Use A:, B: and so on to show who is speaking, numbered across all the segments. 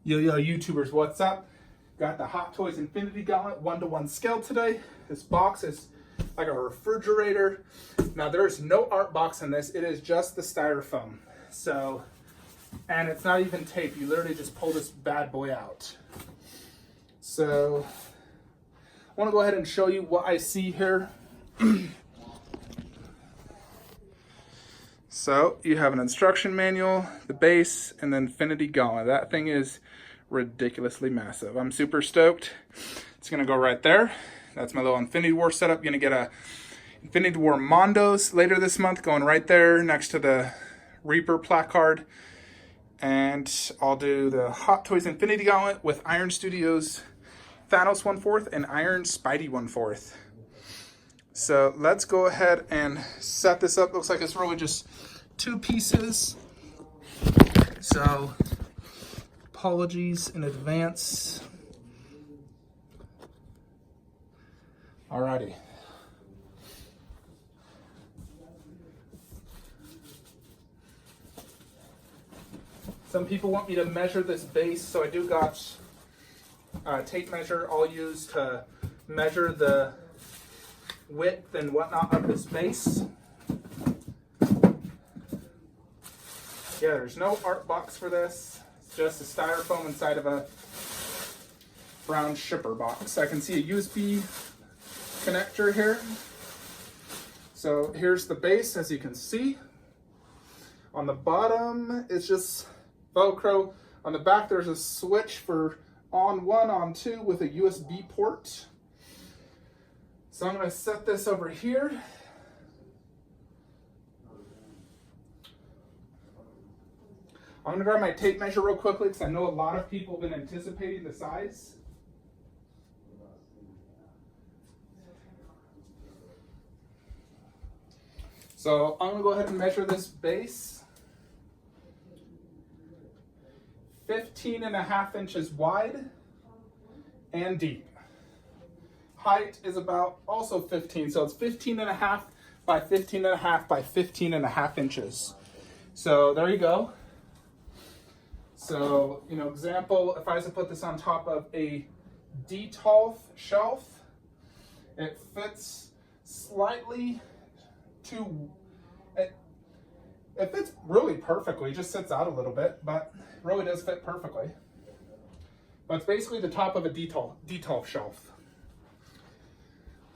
A: Yo, YouTubers, what's up? Got the Hot Toys Infinity Gauntlet 1-to-1 scale today. This box is like a refrigerator. Now, there's no art box in this. It is just the styrofoam. So, and it's not even tape. You literally just pull this bad boy out. So, I want to go ahead and show you what I see here. So, you have an instruction manual, the base, and the Infinity Gauntlet. That thing is ridiculously massive. I'm super stoked. It's going to go right there. That's my little Infinity War setup. Going to get a Infinity War Mondos later this month, going right there next to the Reaper placard. And I'll do the Hot Toys Infinity Gauntlet with Iron Studios Thanos 1/4 and Iron Spidey 1/4. So let's go ahead and set this up. Looks like it's really just two pieces. So apologies in advance. Alrighty. Some people want me to measure this base, so I do got a tape measure I'll use to measure the width and whatnot of this base. Yeah, there's no art box for this. It's just a styrofoam inside of a brown shipper box. I can see a USB connector here. So here's the base, as you can see. On the bottom, it's just Velcro. On the back, there's a switch for on 1, on 2 with a USB port. So I'm going to set this over here. I'm going to grab my tape measure real quickly because I know a lot of people have been anticipating the size. So I'm going to go ahead and measure this base. 15.5 inches wide and deep. Height is about also 15, so it's 15.5 by 15.5 by 15.5 inches. So there you go. So, example, if I was to put this on top of a D12 shelf, it fits slightly too, it fits really perfectly. It just sits out a little bit, but really does fit perfectly. But it's basically the top of a D12 shelf.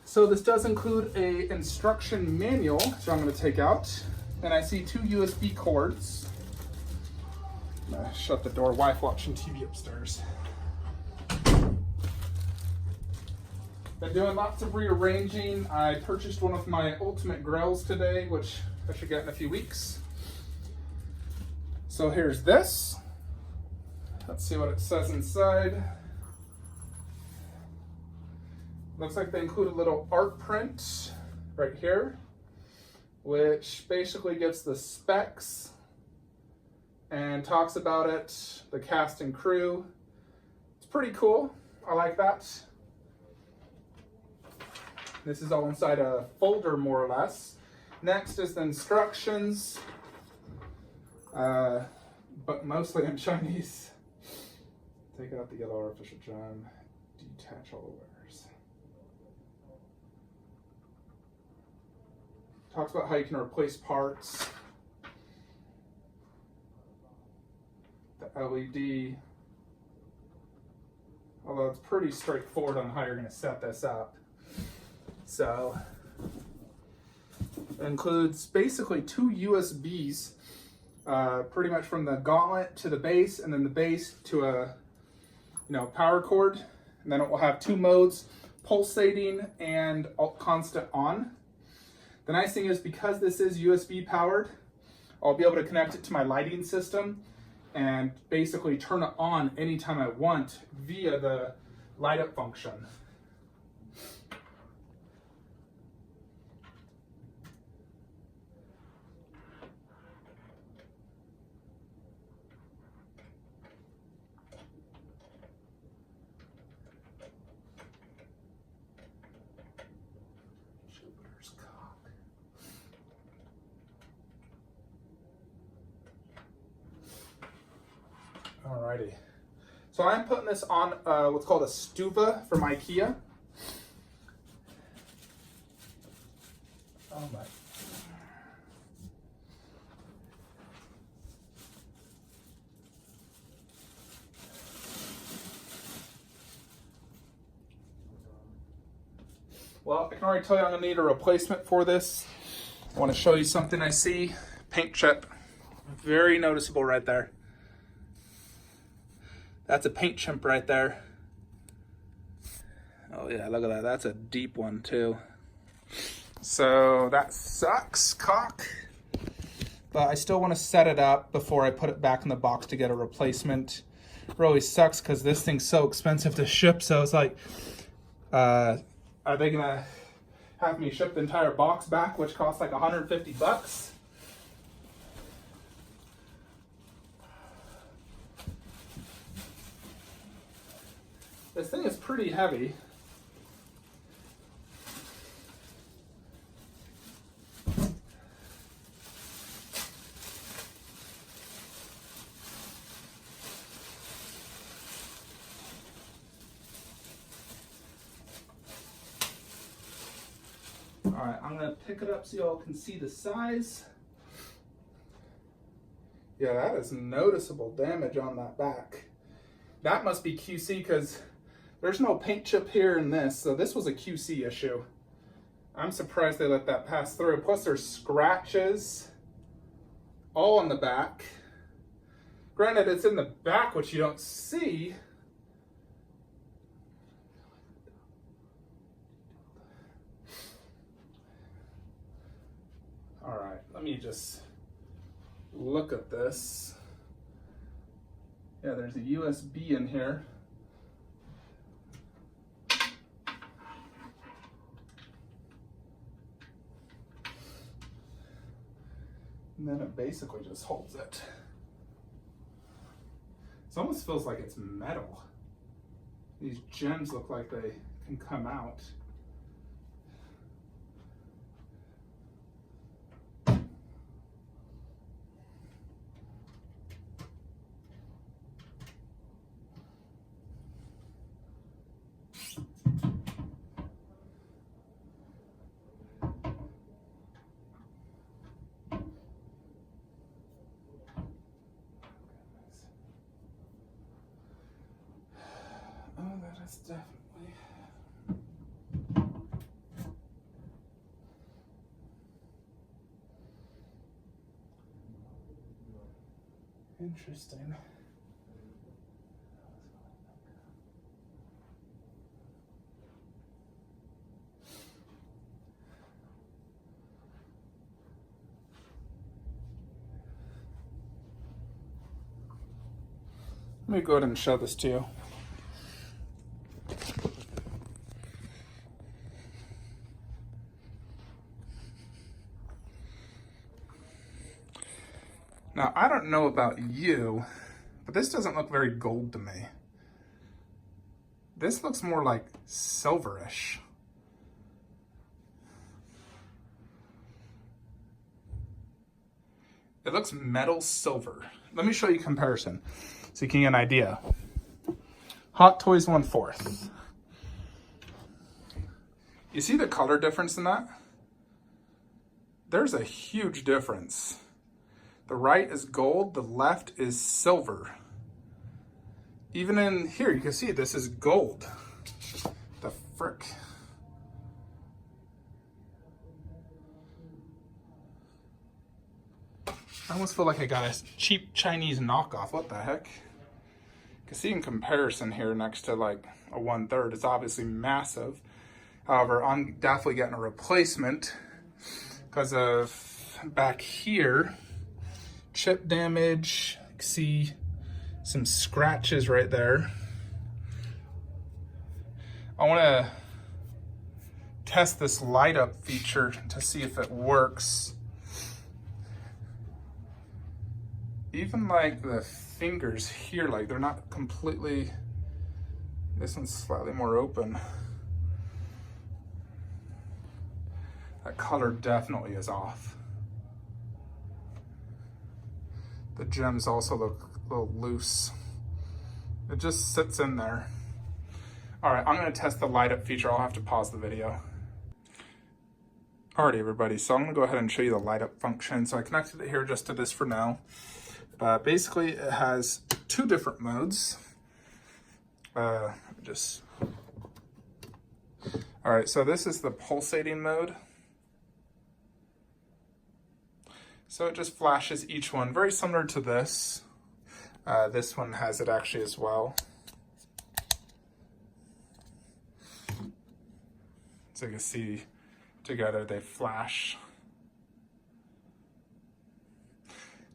A: So this does include a instruction manual, which I'm going to take out. And I see 2 USB cords. I'm going to shut the door, wife watching TV upstairs. Been doing lots of rearranging. I purchased one of my Ultimate Grails today, which I should get in a few weeks. So here's this. Let's see what it says inside. Looks like they include a little art print right here, which basically gives the specs and talks about it, the cast and crew. It's pretty cool. I like that. This is all inside a folder, more or less. Next is the instructions, but mostly in Chinese. Take out the yellow artificial gem, detach all the wires. Talks about how you can replace parts. The LED, although it's pretty straightforward on how you're going to set this up. So it includes basically 2 USBs, pretty much from the Gauntlet to the base, and then the base to a power cord. And then it will have 2 modes, pulsating and constant on. The nice thing is, because this is USB powered, I'll be able to connect it to my lighting system and basically turn it on anytime I want via the light up function. Alrighty, So I'm putting this on what's called a stuva from IKEA. Oh my. Well, I can already tell you I'm gonna need a replacement for this. I want to show you something I see. Paint chip. Very noticeable right there. That's a paint chip right there. Oh yeah, look at that. That's a deep one too. So that sucks, cock. But I still want to set it up before I put it back in the box to get a replacement. It really sucks because this thing's so expensive to ship. So it's like, are they gonna have me ship the entire box back, which costs like 150 bucks? This thing is pretty heavy. All right, I'm gonna pick it up so y'all can see the size. Yeah, that is noticeable damage on that back. That must be QC because there's no paint chip here in this, so this was a QC issue. I'm surprised they let that pass through. Plus there's scratches all on the back. Granted, it's in the back, which you don't see. All right, let me just look at this. Yeah, there's a USB in here. And then it basically just holds it. It almost feels like it's metal. These gems look like they can come out. Oh, that is definitely... interesting. Let me go ahead and show this to you. Now, I don't know about you, but this doesn't look very gold to me. This looks more like silverish. It looks metal silver. Let me show you a comparison so you can get an idea. Hot Toys 1/4. You see the color difference in that? There's a huge difference. The right is gold, the left is silver. Even in here, you can see this is gold. The frick. I almost feel like I got a cheap Chinese knockoff. What the heck? You can see in comparison here next to like a 1/3, it's obviously massive. However, I'm definitely getting a replacement because of back here, chip damage. You can see some scratches right there. I want to test this light up feature to see if it works. Even like the fingers here, like they're not completely, this one's slightly more open. That color definitely is off. The gems also look a little loose It just sits in there. All right, I'm gonna test the light up feature. I'll have to pause the video. Alrighty everybody, so I'm gonna go ahead and show you the light up function. So I connected it here just to this for now. But basically it has two different modes. Alright, so this is the pulsating mode. So it just flashes each one, very similar to this. This one has it actually as well. So you can see together they flash.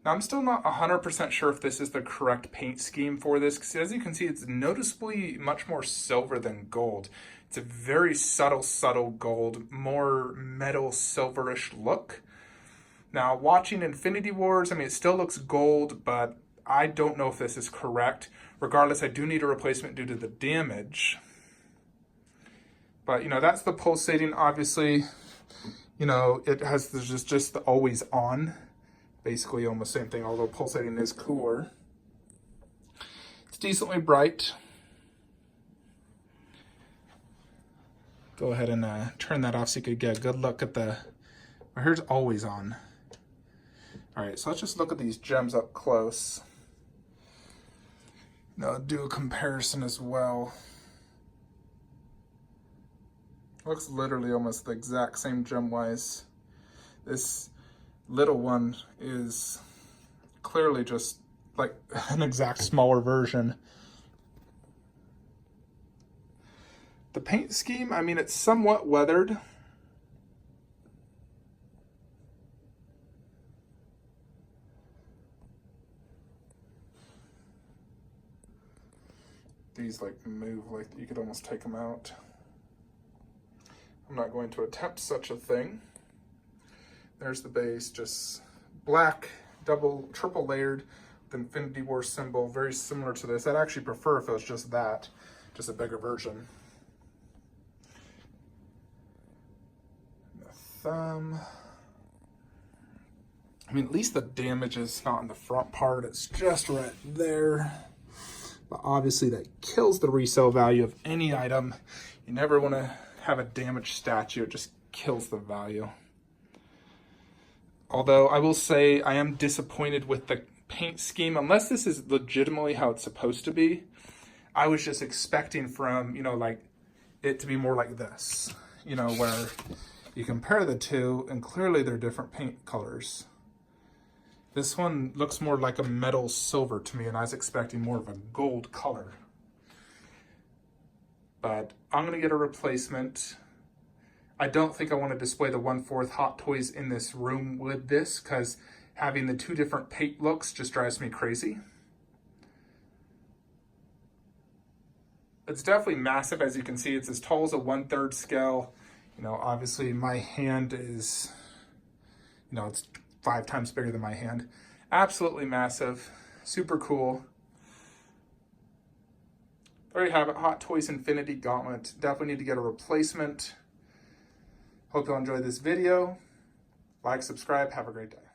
A: Now I'm still not 100% sure if this is the correct paint scheme for this, because as you can see it's noticeably much more silver than gold. It's a very subtle gold, more metal silverish look. Now watching Infinity Wars, I mean it still looks gold, but I don't know if this is correct. Regardless, I do need a replacement due to the damage. But, you know, that's the pulsating, obviously. You know, it has just the always on. Basically almost same thing, although pulsating is cooler. It's decently bright. Go ahead and turn that off so you could get a good look at the... Well, here's always on. All right, so let's just look at these gems up close. Now do a comparison as well. Looks literally almost the exact same gem-wise. This little one is clearly just like an exact smaller version. The paint scheme, I mean, it's somewhat weathered. These like move, like you could almost take them out. I'm not going to attempt such a thing. There's the base, just black, triple layered with Infinity War symbol, very similar to this. I'd actually prefer if it was just that, just a bigger version. The thumb. I mean, at least the damage is not in the front part, it's just right there. But obviously that kills the resale value of any item. You never want to have a damaged statue, it just kills the value. Although I will say I am disappointed with the paint scheme, unless this is legitimately how it's supposed to be. I was just expecting from, you know, like it to be more like this, you know, where you compare the two and clearly they're different paint colors. This one looks more like a metal silver to me, and I was expecting more of a gold color. But I'm gonna get a replacement. I don't think I want to display the 1/4 Hot Toys in this room with this, because having the two different paint looks just drives me crazy. It's definitely massive, as you can see. It's as tall as a 1/3 scale. You know, obviously my hand is, you know, it's 5 times bigger than my hand. Absolutely massive, super cool. There you have it, Hot Toys Infinity Gauntlet. Definitely need to get a replacement. Hope you'll enjoy this video. Like, subscribe, have a great day.